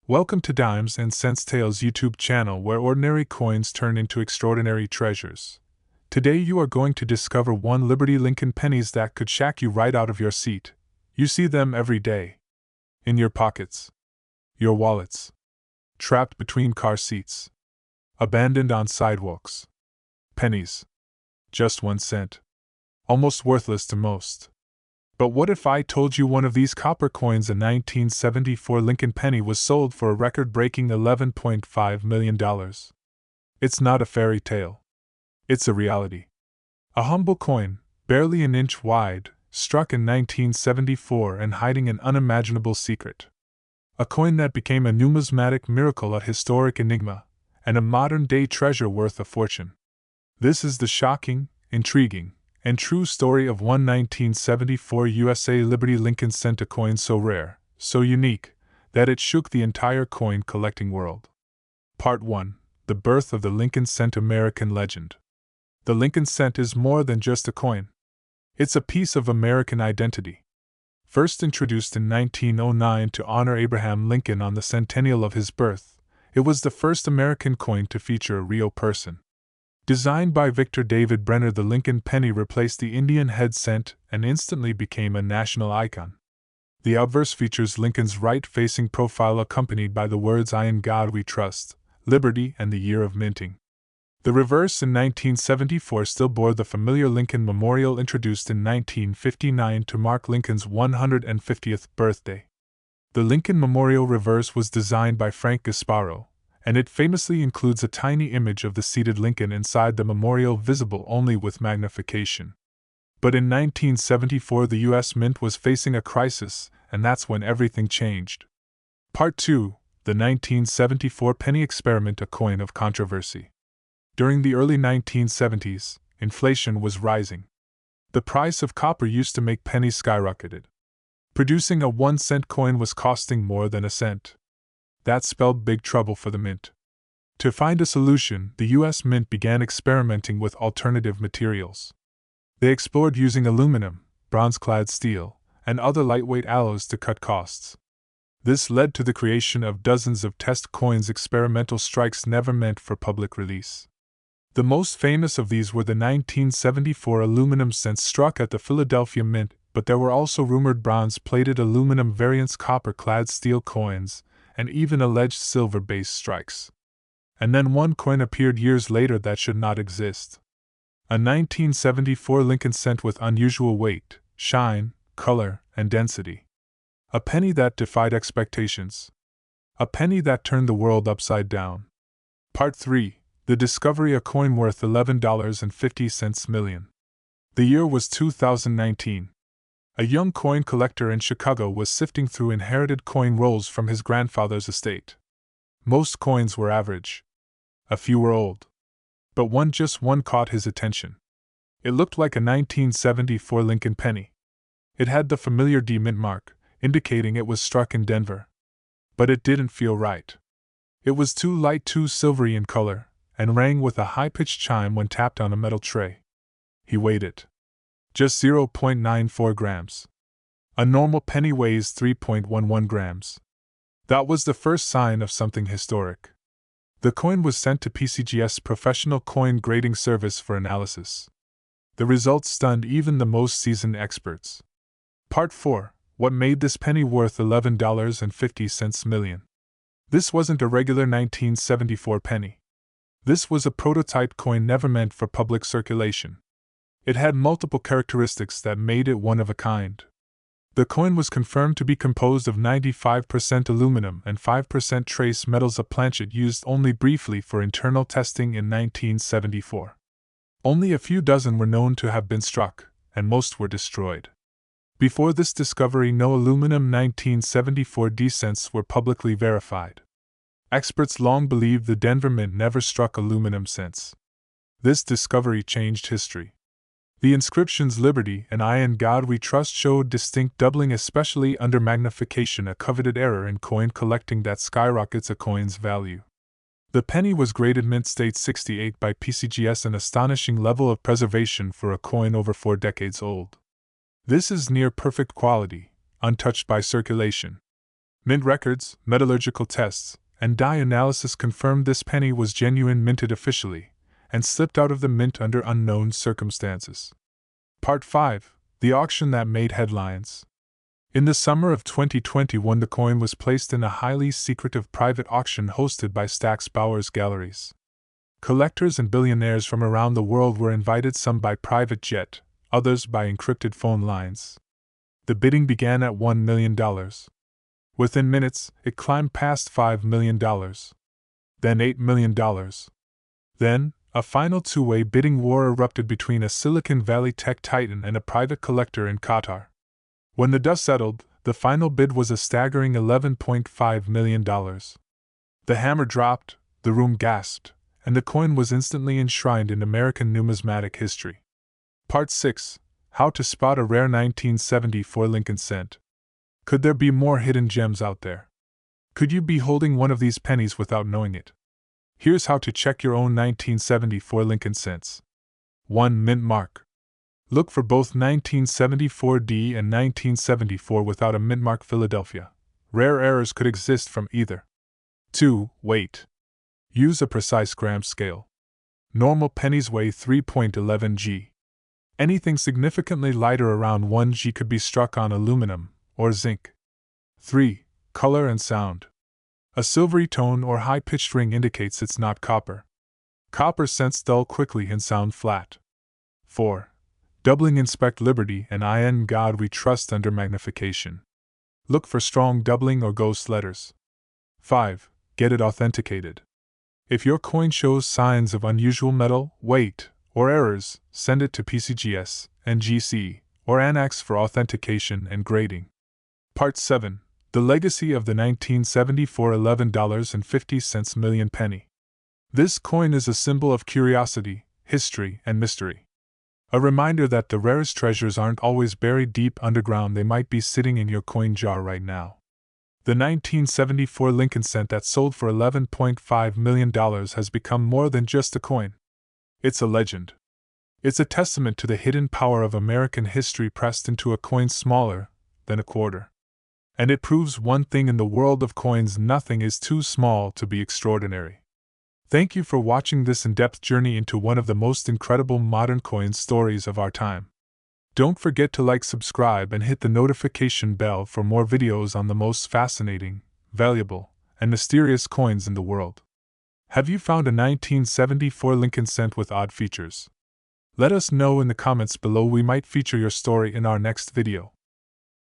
Welcome to Dimes and Cents Tales YouTube channel where ordinary coins turn into extraordinary treasures. Today you are going to discover one Liberty Lincoln pennies that could shack you right out of your seat. You see them every day. In your pockets. Your wallets. Trapped between car seats. Abandoned on sidewalks. Pennies. Just 1 cent. Almost worthless to most. But what if I told you one of these copper coins, a 1974 Lincoln penny, was sold for a record-breaking $11.5 million? It's not a fairy tale. It's a reality. A humble coin, barely an inch wide, struck in 1974 and hiding an unimaginable secret. A coin that became a numismatic miracle, a historic enigma, and a modern-day treasure worth a fortune. This is the shocking, intriguing, and true story of one 1974 USA Liberty Lincoln cent, a coin so rare, so unique, that it shook the entire coin collecting world. Part 1. The birth of the Lincoln cent, American legend. The Lincoln cent is more than just a coin. It's a piece of American identity. First introduced in 1909 to honor Abraham Lincoln on the centennial of his birth, it was the first American coin to feature a real person. Designed by Victor David Brenner, the Lincoln penny replaced the Indian head cent and instantly became a national icon. The obverse features Lincoln's right-facing profile accompanied by the words "I in God we trust," Liberty, and the year of minting. The reverse in 1974 still bore the familiar Lincoln Memorial, introduced in 1959 to mark Lincoln's 150th birthday. The Lincoln Memorial reverse was designed by Frank Gasparo, and it famously includes a tiny image of the seated Lincoln inside the memorial, visible only with magnification. But in 1974 the U.S. Mint was facing a crisis, and that's when everything changed. Part 2. The 1974 Penny Experiment, a coin of controversy. During the early 1970s, inflation was rising. The price of copper used to make pennies skyrocketed. Producing a 1 cent coin was costing more than a cent. That spelled big trouble for the Mint. To find a solution, the U.S. Mint began experimenting with alternative materials. They explored using aluminum, bronze-clad steel, and other lightweight alloys to cut costs. This led to the creation of dozens of test coins, experimental strikes never meant for public release. The most famous of these were the 1974 aluminum cents struck at the Philadelphia Mint, but there were also rumored bronze-plated aluminum variants, copper-clad steel coins, and even alleged silver-based strikes. And then one coin appeared years later that should not exist. A 1974 Lincoln cent with unusual weight, shine, color, and density. A penny that defied expectations. A penny that turned the world upside down. Part 3. The discovery, a coin worth $11.50 million. The year was 2019. A young coin collector in Chicago was sifting through inherited coin rolls from his grandfather's estate. Most coins were average. A few were old. But just one caught his attention. It looked like a 1974 Lincoln penny. It had the familiar D Mint mark, indicating it was struck in Denver. But it didn't feel right. It was too light, too silvery in color, and rang with a high-pitched chime when tapped on a metal tray. He weighed it. Just 0.94 grams. A normal penny weighs 3.11 grams. That was the first sign of something historic. The coin was sent to PCGS, Professional Coin Grading Service, for analysis. The results stunned even the most seasoned experts. Part 4. What made this penny worth $11.50 million? This wasn't a regular 1974 penny. This was a prototype coin never meant for public circulation. It had multiple characteristics that made it one of a kind. The coin was confirmed to be composed of 95% aluminum and 5% trace metals, a planchet used only briefly for internal testing in 1974. Only a few dozen were known to have been struck, and most were destroyed. Before this discovery, no aluminum 1974 D cents were publicly verified. Experts long believed the Denver Mint never struck aluminum cents. This discovery changed history. The inscriptions "Liberty" and "I in God we trust" showed distinct doubling, especially under magnification, a coveted error in coin collecting that skyrockets a coin's value. The penny was graded Mint State 68 by PCGS, an astonishing level of preservation for a coin over 4 decades old. This is near perfect quality, untouched by circulation. Mint records, metallurgical tests, and dye analysis confirmed this penny was genuine, minted officially, and slipped out of the mint under unknown circumstances. Part 5. The auction that made headlines. In the summer of 2021, the coin was placed in a highly secretive private auction hosted by Stack's Bowers Galleries. Collectors and billionaires from around the world were invited, some by private jet, others by encrypted phone lines. The bidding began at $1 million. Within minutes, it climbed past $5 million. Then $8 million. Then, a final two-way bidding war erupted between a Silicon Valley tech titan and a private collector in Qatar. When the dust settled, the final bid was a staggering $11.5 million. The hammer dropped, the room gasped, and the coin was instantly enshrined in American numismatic history. Part 6. How to spot a rare 1974 Lincoln cent. Could there be more hidden gems out there? Could you be holding one of these pennies without knowing it? Here's how to check your own 1974 Lincoln cents. 1. Mint mark. Look for both 1974D and 1974 without a mint mark, Philadelphia. Rare errors could exist from either. 2. Weight. Use a precise gram scale. Normal pennies weigh 3.11 g. Anything significantly lighter, around 1 g, could be struck on aluminum or zinc. 3. Color and sound. A silvery tone or high-pitched ring indicates it's not copper. Copper scents dull quickly and sound flat. 4. Doubling. Inspect Liberty and In God We Trust under magnification. Look for strong doubling or ghost letters. 5. Get it authenticated. If your coin shows signs of unusual metal, weight, or errors, send it to PCGS, NGC, or Annex for authentication and grading. Part 7. The legacy of the 1974 $11.50 million penny. This coin is a symbol of curiosity, history, and mystery. A reminder that the rarest treasures aren't always buried deep underground, they might be sitting in your coin jar right now. The 1974 Lincoln cent that sold for $11.5 million has become more than just a coin. It's a legend. It's a testament to the hidden power of American history pressed into a coin smaller than a quarter. And it proves one thing: in the world of coins, nothing is too small to be extraordinary. Thank you for watching this in-depth journey into one of the most incredible modern coin stories of our time. Don't forget to like, subscribe, and hit the notification bell for more videos on the most fascinating, valuable, and mysterious coins in the world. Have you found a 1974 Lincoln cent with odd features? Let us know in the comments below. We might feature your story in our next video.